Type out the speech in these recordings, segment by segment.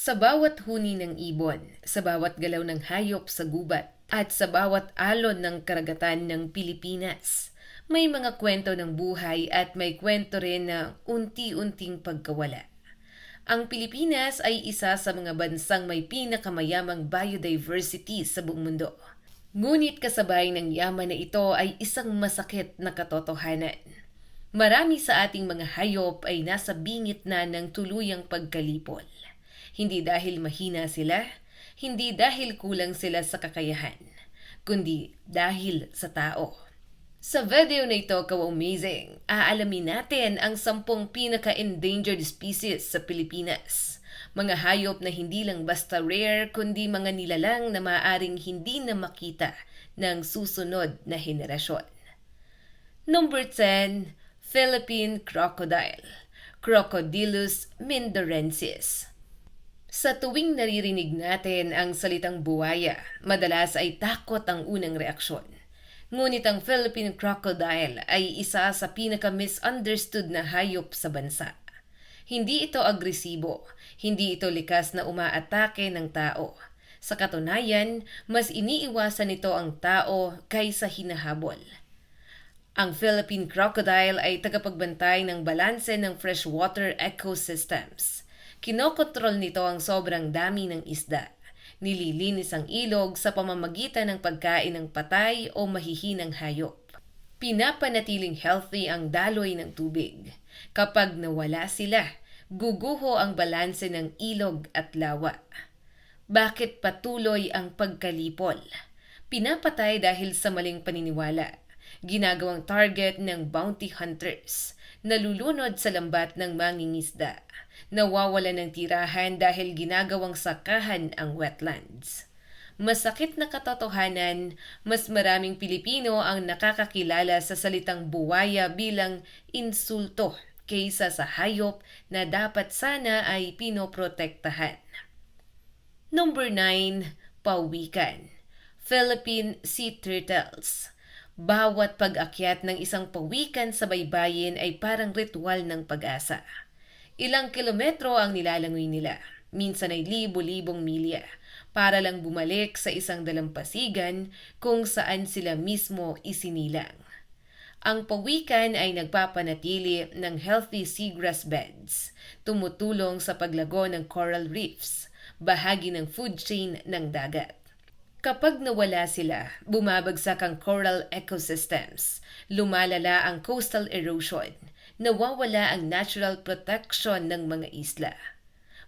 Sa bawat huni ng ibon, sa bawat galaw ng hayop sa gubat, at sa bawat alon ng karagatan ng Pilipinas, may mga kwento ng buhay at may kwento rin na unti-unting pagkawala. Ang Pilipinas ay isa sa mga bansang may pinakamayamang biodiversity sa buong mundo. Ngunit kasabay ng yaman na ito ay isang masakit na katotohanan. Marami sa ating mga hayop ay nasa bingit na ng tuluyang pagkalipol. Hindi dahil mahina sila, hindi dahil kulang sila sa kakayahan, kundi dahil sa tao. Sa video na ito, ka-amazing, aalamin natin ang 10 pinaka-endangered species sa Pilipinas. Mga hayop na hindi lang basta rare, kundi mga nilalang na maaaring hindi na makita ng susunod na henerasyon. Number 10, Philippine crocodile, Crocodylus mindorensis. Sa tuwing naririnig natin ang salitang buwaya, madalas ay takot ang unang reaksyon. Ngunit ang Philippine crocodile ay isa sa pinaka-misunderstood na hayop sa bansa. Hindi ito agresibo, hindi ito likas na umaatake ng tao. Sa katunayan, mas iniiwasan nito ang tao kaysa hinahabol. Ang Philippine crocodile ay tagapagbantay ng balanse ng freshwater ecosystems. Kinokontrol nito ang sobrang dami ng isda. Nililinis ang ilog sa pamamagitan ng pagkain ng patay o mahihinang hayop. Pinapanatiling healthy ang daloy ng tubig. Kapag nawala sila, guguho ang balanse ng ilog at lawa. Bakit patuloy ang pagkalipol? Pinapatay dahil sa maling paniniwala. Ginagawang target ng bounty hunters. Nalulunod sa lambat ng mangingisda. Nawawala ng tirahan dahil ginagawang sakahan ang wetlands. Masakit na katotohanan, mas maraming Pilipino ang nakakakilala sa salitang buwaya bilang insulto kaysa sa hayop na dapat sana ay pinoprotektahan. Number 9, pawikan, Philippine sea turtles. Bawat pag-akyat ng isang pawikan sa baybayin ay parang ritual ng pag-asa. Ilang kilometro ang nilalangoy nila, minsan ay libo-libong milya, para lang bumalik sa isang dalampasigan kung saan sila mismo isinilang. Ang pawikan ay nagpapanatili ng healthy seagrass beds, tumutulong sa paglago ng coral reefs, bahagi ng food chain ng dagat. Kapag nawala sila, bumabagsak ang coral ecosystems, lumalala ang coastal erosion, nawawala ang natural protection ng mga isla.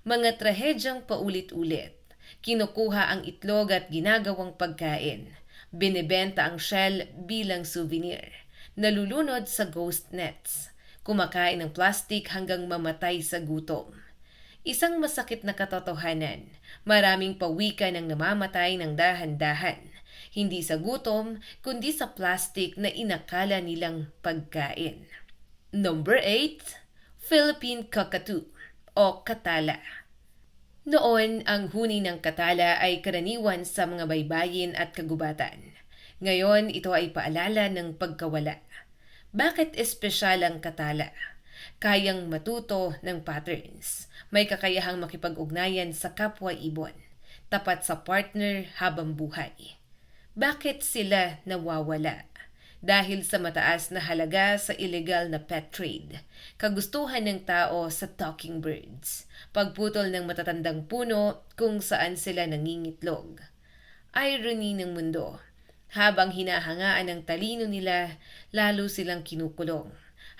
Mga trahedyang paulit-ulit, kinukuha ang itlog at ginagawang pagkain, binebenta ang shell bilang souvenir, nalulunod sa ghost nets, kumakain ng plastic hanggang mamatay sa gutom. Isang masakit na katotohanan, maraming pawikan ang namamatay ng dahan-dahan, hindi sa gutom kundi sa plastic na inakala nilang pagkain. Number 8, Philippine cockatoo o katala. Noon, ang huni ng katala ay karaniwan sa mga baybayin at kagubatan. Ngayon, ito ay paalala ng pagkawala. Bakit espesyal ang katala? Kayang matuto ng patterns. May kakayahang makipag-ugnayan sa kapwa ibon. Tapat sa partner habang buhay. Bakit sila nawawala? Dahil sa mataas na halaga sa illegal na pet trade, kagustuhan ng tao sa talking birds, pagputol ng matatandang puno kung saan sila nangingitlog. Irony ng mundo, habang hinahangaan ng talino nila, lalo silang kinukulong,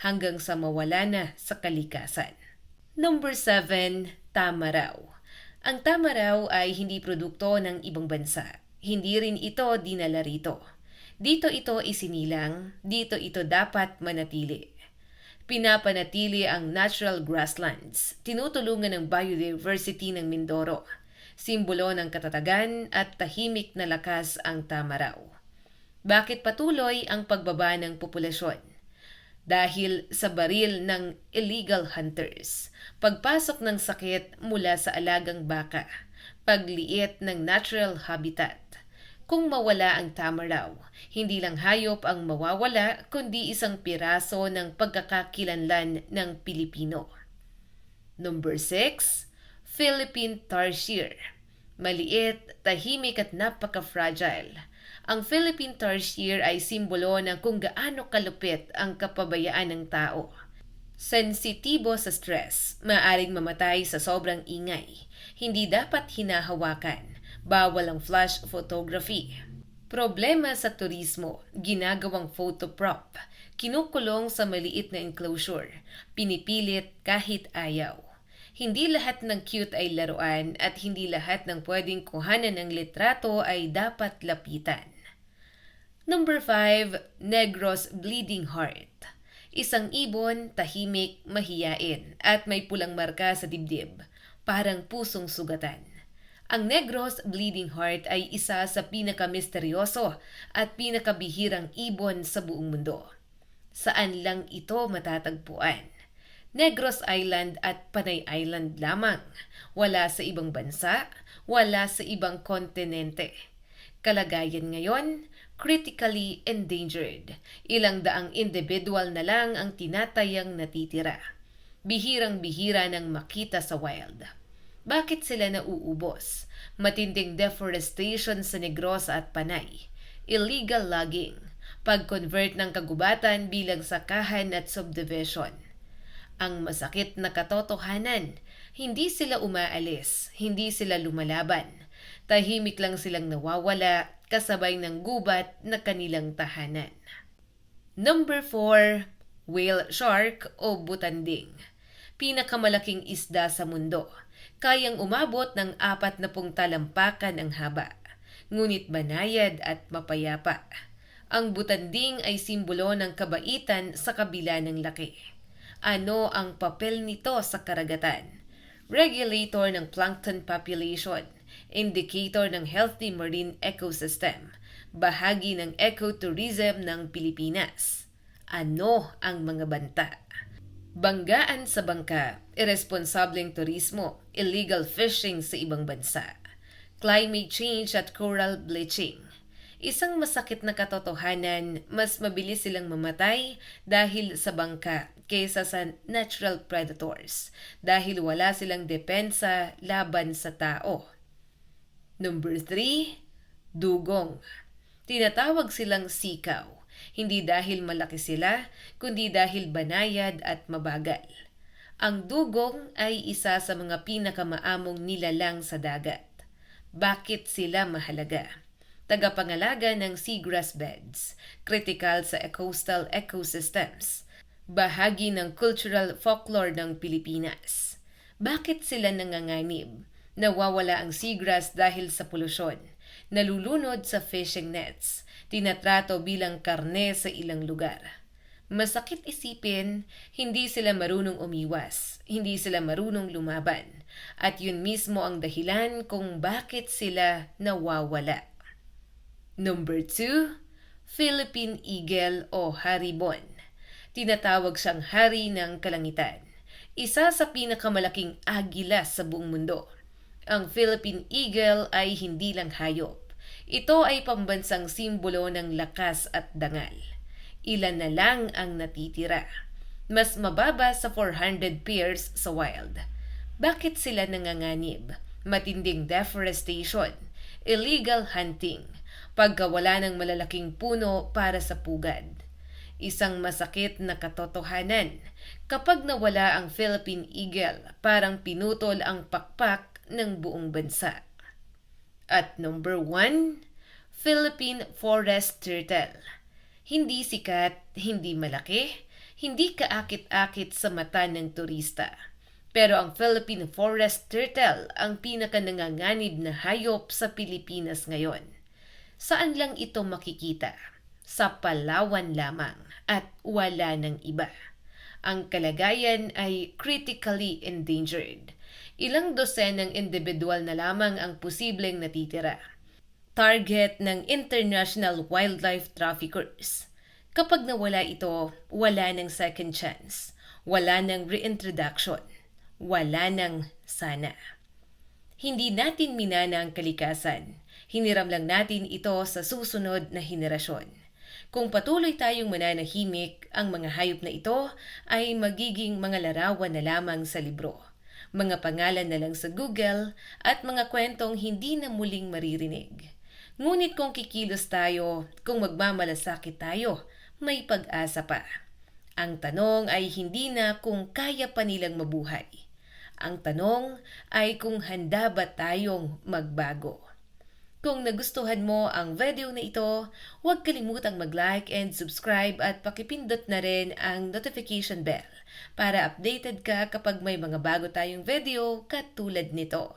hanggang sa mawala na sa kalikasan. Number 7, tamaraw. Ang tamaraw ay hindi produkto ng ibang bansa. Hindi rin ito dinala rito. Dito ito isinilang, dito ito dapat manatili. Pinapanatili ang natural grasslands, tinutulungan ng biodiversity ng Mindoro. Simbolo ng katatagan at tahimik na lakas ang tamaraw. Bakit patuloy ang pagbaba ng populasyon? Dahil sa baril ng illegal hunters, pagpasok ng sakit mula sa alagang baka, pagliit ng natural habitat. Kung mawala ang tamaraw, hindi lang hayop ang mawawala kundi isang piraso ng pagkakakilanlan ng Pilipino. Number 6, Philippine tarsier. Maliit, tahimik at napaka-fragile. Ang Philippine tarsier ay simbolo ng kung gaano kalupit ang kapabayaan ng tao. Sensitibo sa stress, maaring mamatay sa sobrang ingay. Hindi dapat hinahawakan. Bawal ang flash photography. Problema sa turismo, ginagawang photo prop. Kinukulong sa maliit na enclosure. Pinipilit kahit ayaw. Hindi lahat ng cute ay laruan at hindi lahat ng pwedeng kuhanan ng litrato ay dapat lapitan. Number 5, Negros Bleeding Heart. Isang ibon, tahimik, mahiyain, at may pulang marka sa dibdib, parang pusong sugatan. Ang Negros Bleeding Heart ay isa sa pinakamisteryoso at pinakabihirang ibon sa buong mundo. Saan lang ito matatagpuan? Negros Island at Panay Island lamang. Wala sa ibang bansa, wala sa ibang kontinente. Kalagayan ngayon, critically endangered. Ilang daang individual na lang ang tinatayang natitira. Bihirang-bihira nang makita sa wild. Bakit sila nauubos? Matinding deforestation sa Negros at Panay. Illegal logging. Pag-convert ng kagubatan bilang sakahan at subdivision. Ang masakit na katotohanan, hindi sila umaalis, hindi sila lumalaban. Tahimik lang silang nawawala kasabay ng gubat na kanilang tahanan. Number 4, whale shark o butanding. Pinakamalaking isda sa mundo. Kayang umabot ng 40 talampakan ang haba. Ngunit banayad at mapayapa. Ang butanding ay simbolo ng kabaitan sa kabila ng laki. Ano ang papel nito sa karagatan? Regulator ng plankton population, indicator ng healthy marine ecosystem, bahagi ng ecotourism ng Pilipinas. Ano ang mga banta? Banggaan sa bangka, irresponsableng turismo, illegal fishing sa ibang bansa, climate change at coral bleaching. Isang masakit na katotohanan, mas mabilis silang mamatay dahil sa bangka kaysa sa natural predators dahil wala silang depensa laban sa tao. Number 3, dugong. Tinatawag silang sikaw, hindi dahil malaki sila, kundi dahil banayad at mabagal. Ang dugong ay isa sa mga pinakamaamong nilalang sa dagat. Bakit sila mahalaga? Tagapangalaga ng seagrass beds, critical sa coastal ecosystems, bahagi ng cultural folklore ng Pilipinas. Bakit sila nanganganib? Nawawala ang seagrass dahil sa polusyon, nalulunod sa fishing nets, tinatrato bilang karne sa ilang lugar. Masakit isipin, hindi sila marunong umiwas, hindi sila marunong lumaban, at yun mismo ang dahilan kung bakit sila nawawala. Number 2, Philippine Eagle o Haribon. Tinatawag siyang hari ng kalangitan. Isa sa pinakamalaking agila sa buong mundo. Ang Philippine Eagle ay hindi lang hayop. Ito ay pambansang simbolo ng lakas at dangal. Ilan na lang ang natitira. Mas mababa sa 400 pairs sa wild. Bakit sila nanganganib? Matinding deforestation, illegal hunting, pagkawala ng malalaking puno para sa pugad. Isang masakit na katotohanan, kapag nawala ang Philippine Eagle, parang pinutol ang pakpak ng buong bansa. At number 1, Philippine Forest Turtle. Hindi sikat, hindi malaki, hindi kaakit-akit sa mata ng turista. Pero ang Philippine Forest Turtle ang pinakananganganib na hayop sa Pilipinas ngayon. Saan lang ito makikita? Sa Palawan lamang at wala ng iba. Ang kalagayan ay critically endangered. Ilang dosenang individual na lamang ang posibleng natitira. Target ng international wildlife traffickers. Kapag nawala ito, wala ng second chance. Wala ng reintroduction. Wala ng sana. Hindi natin minana ang kalikasan. Hiniram lang natin ito sa susunod na henerasyon. Kung patuloy tayong mananahimik, ang mga hayop na ito ay magiging mga larawan na lamang sa libro. mga pangalan na lang sa Google at mga kwentong hindi na muling maririnig. Ngunit kung kikilos tayo, kung magmamalasakit tayo, may pag-asa pa. Ang tanong ay hindi na kung kaya pa nilang mabuhay. Ang tanong ay kung handa ba tayong magbago. Kung nagustuhan mo ang video na ito, huwag kalimutang mag-like and subscribe at pakipindot na rin ang notification bell para updated ka kapag may mga bago tayong video katulad nito.